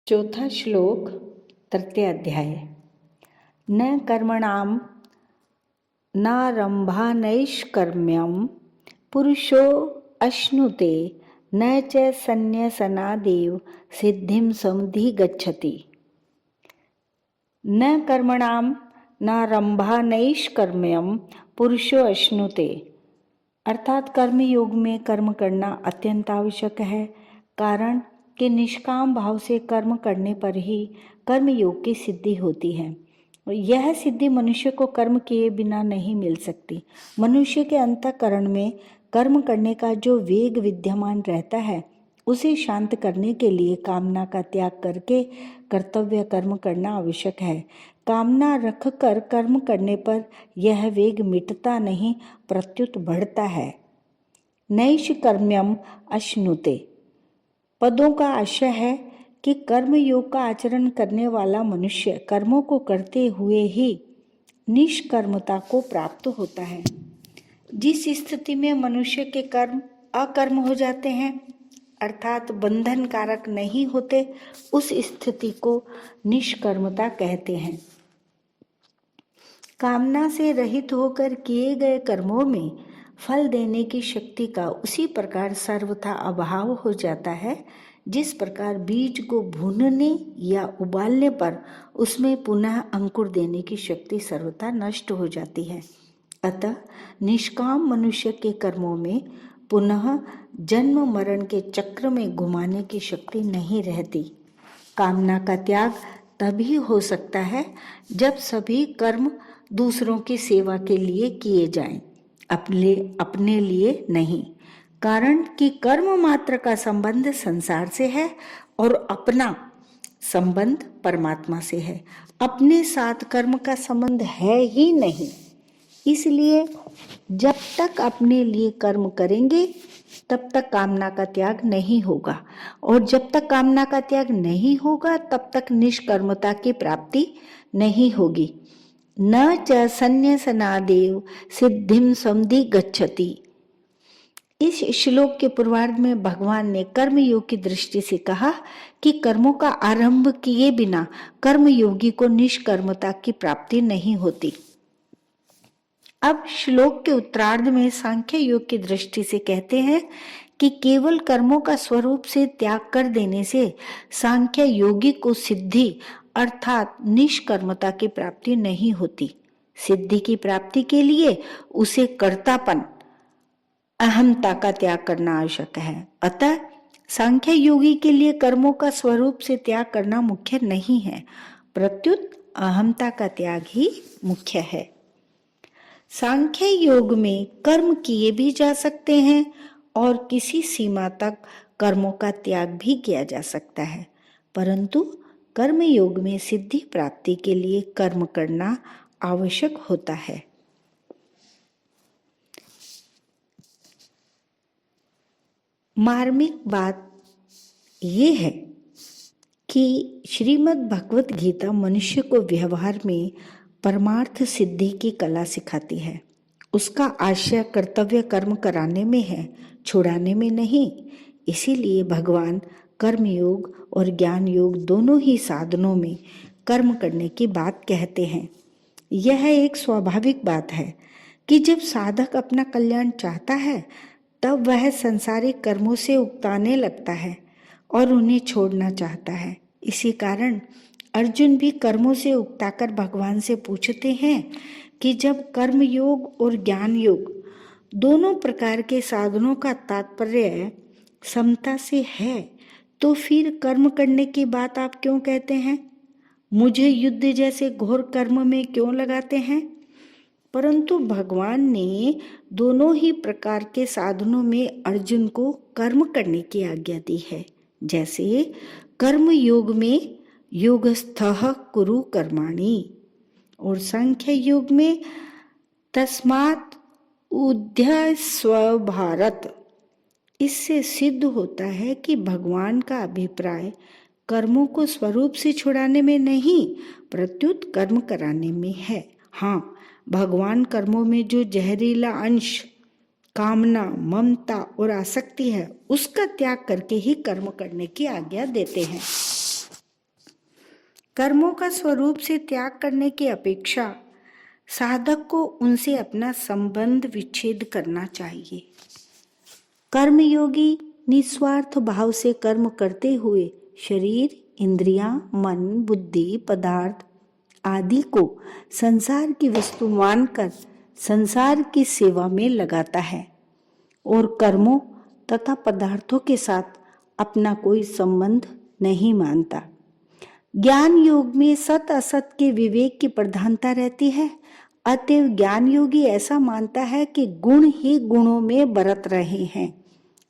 चौथा श्लोक, तृतीय अध्याय। न कर्मणाम नारंभानैष्कर्म्यं पुरुषो अश्नुते न च संन्यसनादेव सिद्धिं समधिगच्छति। न कर्मणाम नारंभानैष्कर्म्यं पुरुषो अश्नुते, अर्थात कर्म योग में कर्म करना अत्यंत आवश्यक है। कारण कि निष्काम भाव से कर्म करने पर ही कर्म योग की सिद्धि होती है। यह सिद्धि मनुष्य को कर्म किए बिना नहीं मिल सकती। मनुष्य के अंतःकरण में कर्म करने का जो वेग विद्यमान रहता है, उसे शांत करने के लिए कामना का त्याग करके कर्तव्य कर्म करना आवश्यक है। कामना रखकर कर्म करने पर यह वेग मिटता नहीं, प्रत्युत बढ़ता है। नैष्कर्म्यम अश्नुते पदों का आशय है कि कर्म योग का आचरण करने वाला मनुष्य कर्मों को करते हुए ही निष्कर्मता को प्राप्त होता है। जिस स्थिति में मनुष्य के कर्म अकर्म हो जाते हैं, अर्थात बंधन कारक नहीं होते, उस स्थिति को निष्कर्मता कहते हैं। कामना से रहित होकर किए गए कर्मों में फल देने की शक्ति का उसी प्रकार सर्वथा अभाव हो जाता है, जिस प्रकार बीज को भूनने या उबालने पर उसमें पुनः अंकुर देने की शक्ति सर्वथा नष्ट हो जाती है। अतः निष्काम मनुष्य के कर्मों में पुनः जन्म मरण के चक्र में घुमाने की शक्ति नहीं रहती। कामना का त्याग तभी हो सकता है जब सभी कर्म दूसरों की सेवा के लिए किए जाएं, अपने लिए नहीं। कारण कि कर्म मात्र का संबंध संसार से है और अपना संबंध परमात्मा से है। अपने साथ कर्म का संबंध है ही नहीं। इसलिए जब तक अपने लिए कर्म करेंगे तब तक कामना का त्याग नहीं होगा, और जब तक कामना का त्याग नहीं होगा तब तक निष्कर्मता की प्राप्ति नहीं होगी। न च संन्यसनादेव सिद्धिं समधिगच्छति। इस श्लोक के पूर्वार्ध में भगवान ने कर्म योग की दृष्टि से कहा कि कर्मों का आरंभ किए बिना कर्म योगी को निष्कर्मता की प्राप्ति नहीं होती। अब श्लोक के उत्तरार्ध में सांख्य योग की दृष्टि से कहते हैं कि केवल कर्मों का स्वरूप से त्याग कर देने से सांख्य योगी को सिद्धि अर्थात निष्कर्मता की प्राप्ति नहीं होती। सिद्धि की प्राप्ति के लिए उसे कर्तापन, अहमता का त्याग करना आवश्यक है। अतः सांख्य योगी के लिए कर्मों का स्वरूप से त्याग करना मुख्य नहीं है, प्रत्युत अहमता का त्याग ही मुख्य है। सांख्य योग में कर्म किए भी जा सकते हैं और किसी सीमा तक कर्मों का त्याग भी किया जा सकता है, परंतु कर्म योग में सिद्धि प्राप्ति के लिए कर्म करना आवश्यक होता है। मार्मिक बात यह है कि श्रीमद् भगवत गीता मनुष्य को व्यवहार में परमार्थ सिद्धि की कला सिखाती है। उसका आशय कर्तव्य कर्म कराने में है, छुड़ाने में नहीं। इसीलिए भगवान कर्म योग और ज्ञान योग दोनों ही साधनों में कर्म करने की बात कहते हैं। यह एक स्वाभाविक बात है कि जब साधक अपना कल्याण चाहता है तब वह संसारिक कर्मों से उकताने लगता है और उन्हें छोड़ना चाहता है। इसी कारण अर्जुन भी कर्मों से उकताकर भगवान से पूछते हैं कि जब कर्म योग और ज्ञान योग दोनों प्रकार के साधनों का तात्पर्य समता से है, तो फिर कर्म करने की बात आप क्यों कहते हैं? मुझे युद्ध जैसे घोर कर्म में क्यों लगाते हैं? परंतु भगवान ने दोनों ही प्रकार के साधनों में अर्जुन को कर्म करने की आज्ञा दी है। जैसे कर्म योग में योगस्थः कुरु कर्माणि और सांख्य योग में तस्मात् उद्यस्व भारत। इससे सिद्ध होता है कि भगवान का अभिप्राय कर्मों को स्वरूप से छुड़ाने में नहीं, प्रत्युत कर्म कराने में है। हाँ, भगवान कर्मों में जो जहरीला अंश कामना, ममता और आसक्ति है, उसका त्याग करके ही कर्म करने की आज्ञा देते हैं। कर्मों का स्वरूप से त्याग करने की अपेक्षा साधक को उनसे अपना संबंध विच्छेद करना चाहिए। कर्मयोगी निस्वार्थ भाव से कर्म करते हुए शरीर, इंद्रियां, मन, बुद्धि, पदार्थ आदि को संसार की वस्तु मानकर संसार की सेवा में लगाता है और कर्मों तथा पदार्थों के साथ अपना कोई संबंध नहीं मानता। ज्ञान योग में सत असत के विवेक की प्रधानता रहती है। अतएव ज्ञान योगी ऐसा मानता है कि गुण ही गुणों में बरत रहे हैं,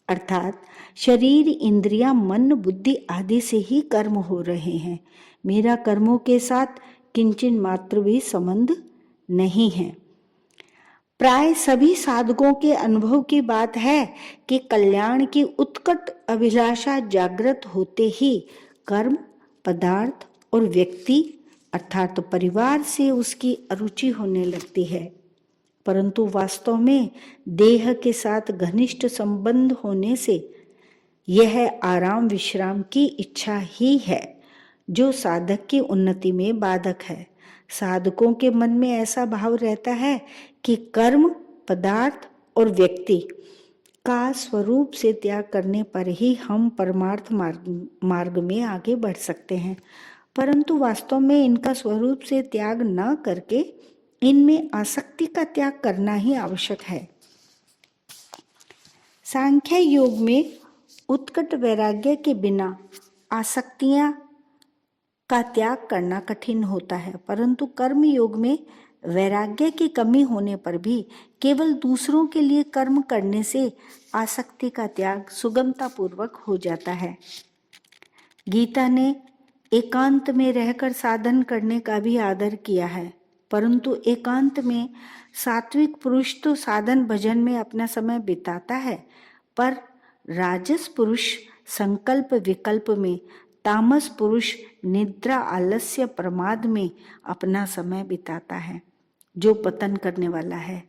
अर्थात शरीर, इंद्रियां, मन, बुद्धि आदि से ही कर्म हो रहे हैं। मेरा कर्मों के साथ किंचन मात्र भी संबंध नहीं है। प्राय सभी साधकों के अनुभव की बात है कि कल्याण की उत्कट अभिलाषा जागृत होते ही कर्म, पदार्थ और व्यक्ति अर्थात तो परिवार से उसकी अरुचि होने लगती है, परंतु वास्तव में देह के साथ घनिष्ठ संबंध होने से यह आराम विश्राम की इच्छा ही है जो साधक की उन्नति में बाधक है। साधकों के मन में ऐसा भाव रहता है कि कर्म, पदार्थ और व्यक्ति का स्वरूप से त्याग करने पर ही हम परमार्थ मार्ग में आगे बढ़ सकते हैं, परंतु वास्तव में इनका स्वरूप से त्याग न करके इनमें आसक्ति का त्याग करना ही आवश्यक है। सांख्य योग में उत्कट वैराग्य के बिना आसक्तियां का त्याग करना कठिन होता है, परंतु कर्म योग में वैराग्य की कमी होने पर भी केवल दूसरों के लिए कर्म करने से आसक्ति का त्याग सुगमता पूर्वक हो जाता है। गीता ने एकांत में रहकर साधन करने का भी आदर किया है, परंतु एकांत में सात्विक पुरुष तो साधन भजन में अपना समय बिताता है, पर राजस पुरुष संकल्प विकल्प में, तामस पुरुष निद्रा, आलस्य, प्रमाद में अपना समय बिताता है, जो पतन करने वाला है।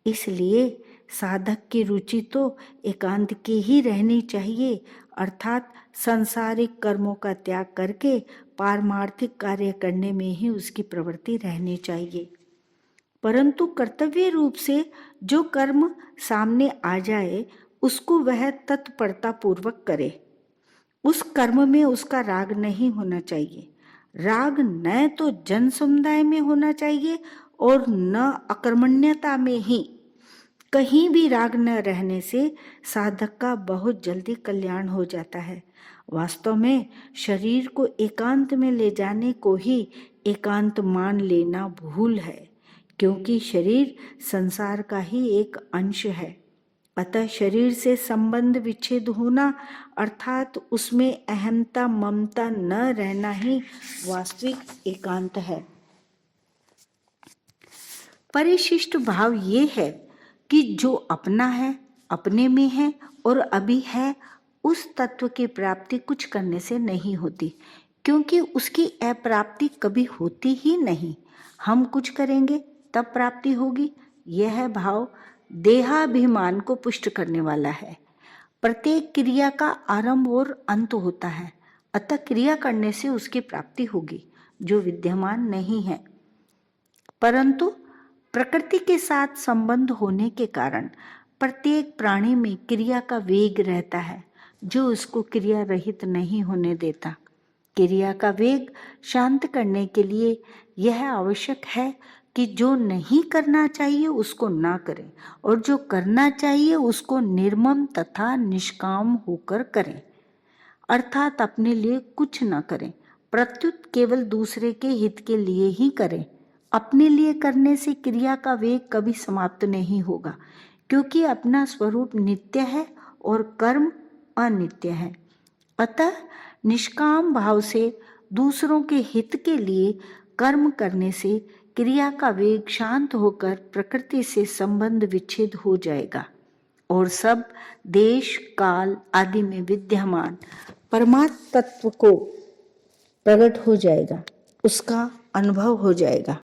इसलिए साधक की रुचि तो एकांत की ही रहनी चाहिए, अर्थात सांसारिक कर्मों का त्याग करके पारमार्थिक कार्य करने में ही उसकी प्रवृत्ति रहनी चाहिए। परंतु कर्तव्य रूप से जो कर्म सामने आ जाए उसको वह तत्परता पूर्वक करे। उस कर्म में उसका राग नहीं होना चाहिए। राग न तो जन समुदाय में होना चाहिए और न अकर्मण्यता में ही। कहीं भी राग न रहने से साधक का बहुत जल्दी कल्याण हो जाता है। वास्तव में शरीर को एकांत में ले जाने को ही एकांत मान लेना भूल है, क्योंकि शरीर संसार का ही एक अंश है। अतः शरीर से संबंध विच्छेद होना अर्थात उसमें अहमता ममता न रहना ही वास्तविक एकांत है। परिशिष्ट भाव ये है कि जो अपना है, अपने में है और अभी है, उस तत्व की प्राप्ति कुछ करने से नहीं होती, क्योंकि उसकी अप्राप्ति कभी होती ही नहीं। हम कुछ करेंगे तब प्राप्ति होगी, यह भाव देहाभिमान को पुष्ट करने वाला है। प्रत्येक क्रिया का आरंभ और अंत होता है, अतः क्रिया करने से उसकी प्राप्ति होगी जो विद्यमान नहीं है। परंतु प्रकृति के साथ संबंध होने के कारण प्रत्येक प्राणी में क्रिया का वेग रहता है, जो उसको क्रिया रहित नहीं होने देता। क्रिया का वेग शांत करने के लिए यह आवश्यक है कि जो नहीं करना चाहिए उसको ना करें और जो करना चाहिए उसको निर्मम तथा निष्काम होकर करें, अर्थात अपने लिए कुछ ना करें, प्रत्युत केवल दूसरे के हित के लिए ही करें। अपने लिए करने से क्रिया का वेग कभी समाप्त नहीं होगा, क्योंकि अपना स्वरूप नित्य है और कर्म अनित्य है। अतः निष्काम भाव से दूसरों के हित के लिए कर्म करने से क्रिया का वेग शांत होकर प्रकृति से संबंध विच्छेद हो जाएगा और सब देश काल आदि में विद्यमान परमात्म तत्व को प्रकट हो जाएगा, उसका अनुभव हो जाएगा।